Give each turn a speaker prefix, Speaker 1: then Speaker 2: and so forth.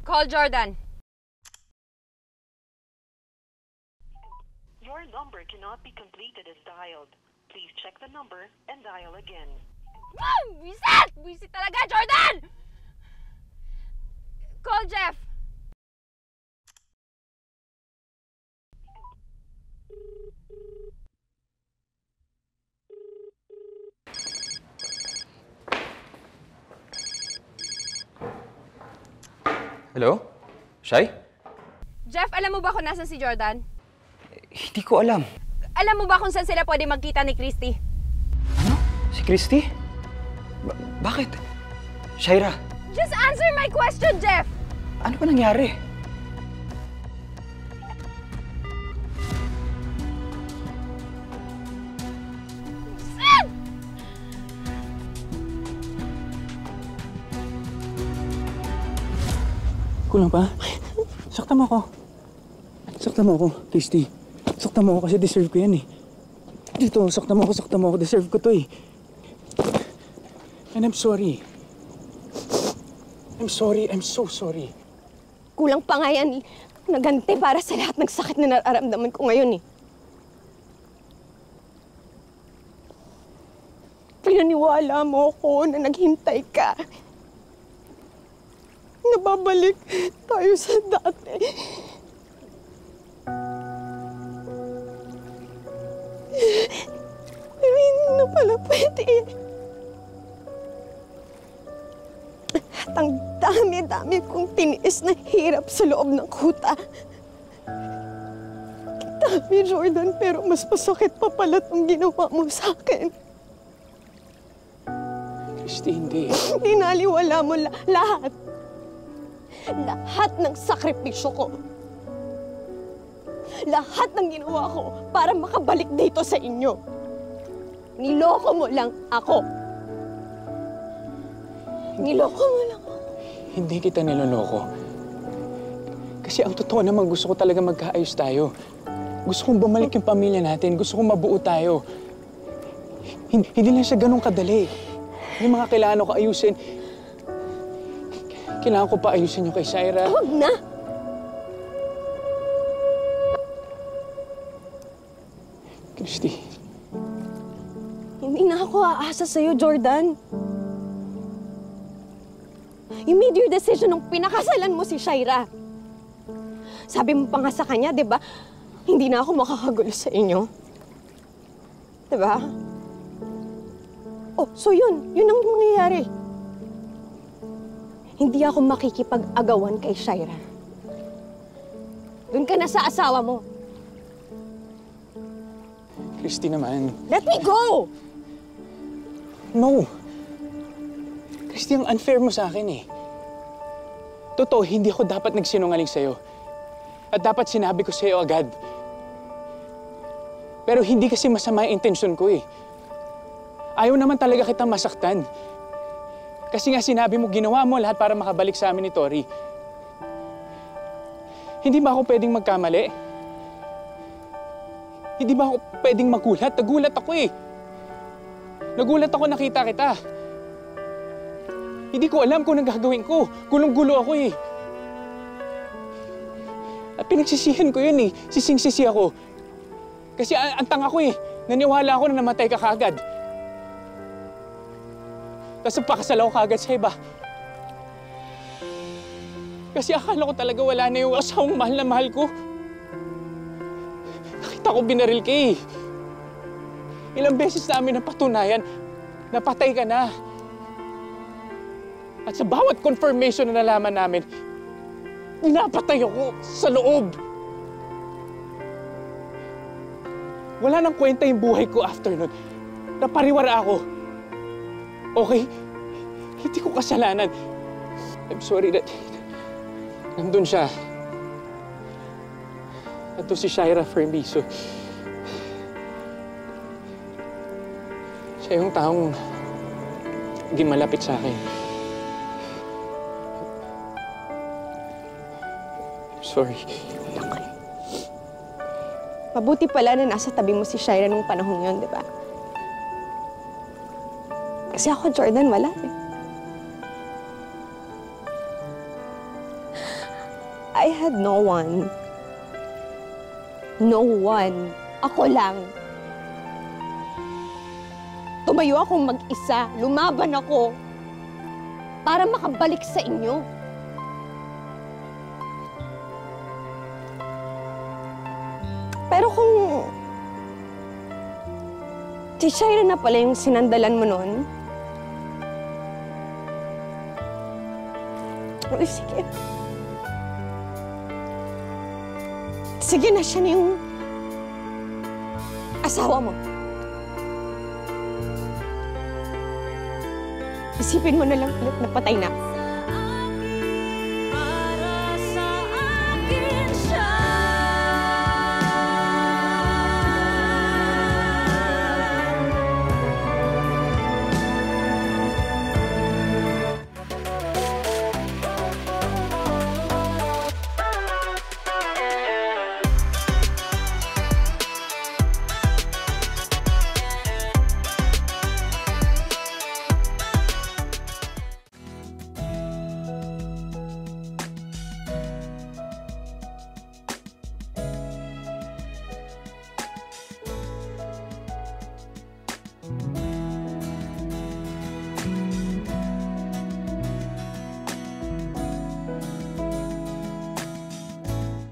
Speaker 1: Call Jordan.
Speaker 2: Your number cannot be completed as dialed. Please check the number and dial again.
Speaker 1: Wisit! Wisit talaga, Jordan! Call Jeff.
Speaker 3: Hello? Shai?
Speaker 1: Jeff, alam mo ba kung nasan si Jordan?
Speaker 3: Hindi ko alam.
Speaker 1: Alam mo ba kung saan sila pwede magkita ni Christy?
Speaker 3: Ano? Si Christy? Bakit? Shaira,
Speaker 1: Just answer my question, Jeff!
Speaker 3: ano ba nangyari?
Speaker 1: Sid!
Speaker 4: Kulang pa? Saktan mo ako. Saktan mo ako, Christy. Saktan mo ako kasi deserve ko yan eh. Dito, saktan mo ako. Deserve ko to eh. And I'm sorry. I'm so sorry.
Speaker 5: Kulang pa nga yan, naganti para sa lahat ng sakit na nararamdaman ko ngayon eh. Pinaniwala mo ako na naghintay ka. Nababalik tayo sa dati. Pero hindi na pala pwede. At ang dami-dami kong tiniis na hirap sa loob ng kuta. Dami, Jordan, pero mas masakit pa pala itong ginawa mo sa akin.
Speaker 4: Christy, hindi.
Speaker 5: Dinaliwala mo lahat. Lahat ng sakripisyo ko. Lahat ng ginawa ko para makabalik dito sa inyo. Niloko mo lang ako. Niloko mo lang ako.
Speaker 4: Hindi kita niloloko. Kasi ang totoo naman, gusto ko talaga magkaayos tayo. Gusto kong bumalik yung pamilya natin. Gusto kong mabuo tayo. Hindi lang siya ganun kadali. May mga kailangan ko ayusin. Kailangan ko pa ayusin yung kay Shaira.
Speaker 5: Huwag na!
Speaker 4: Christy.
Speaker 5: Hindi na ako aasa sa'yo, Jordan. You made your decision nung pinakasalan mo si Shaira. Sabi mo pa nga sa kanya, di ba? Hindi na ako makakagulo sa inyo. Di ba? Oh, so yun. Yun ang mangyayari. Hindi ako makikipag-agawan kay Shaira. Doon ka na sa asawa mo.
Speaker 4: Christy naman.
Speaker 5: Let me go!
Speaker 4: No. Christy, ang unfair mo sa akin eh. Totoo, hindi ako dapat nagsinungaling sa'yo. At dapat sinabi ko sa'yo agad. Pero hindi kasi masama yung intensyon ko eh. Ayaw naman talaga kitang masaktan. Kasi nga sinabi mo, ginawa mo lahat para makabalik sa amin ni Tori. Hindi ba ako pwedeng magkamali? Hindi ba ako pwedeng magulat? Nagulat ako eh. Nagulat ako nakita kita. Hindi ko alam kung anong gagawin ko. Gulong-gulo ako eh. At pinagsisihan ko yun eh. Sising-sisi ako. Kasi ang tanga ko eh. Naniwala ako na namatay ka kaagad. Tapos pakasal ako kaagad sa iba. Kasi akala ko talaga wala na yung asawang mahal na mahal ko. Nakita ko binaril ka eh. Ilang beses namin napatunayan, napatay ka na. At sa bawat confirmation na nalaman namin, napatay ako sa loob. Wala nang kwenta yung buhay ko after nun. Napariwara ako. Okay? Hindi ko kasalanan. I'm sorry that nandun siya. At to si Shaira for me, so siya yung taong hindi malapit sa akin. I'm sorry.
Speaker 5: Okay. Mabuti pala na nasa tabi mo si Shaira nung panahon yun, di ba? Kasi ako, Jordan, wala eh. I had no one. No one. Ako lang. Tumayo akong mag-isa. Lumaban ako. Para makabalik sa inyo. Pero kung si Shaira na pala yung sinandalan mo nun, o sige. Sige na, siya na yung asawa mo. Isipin mo na lang ulit na patay na.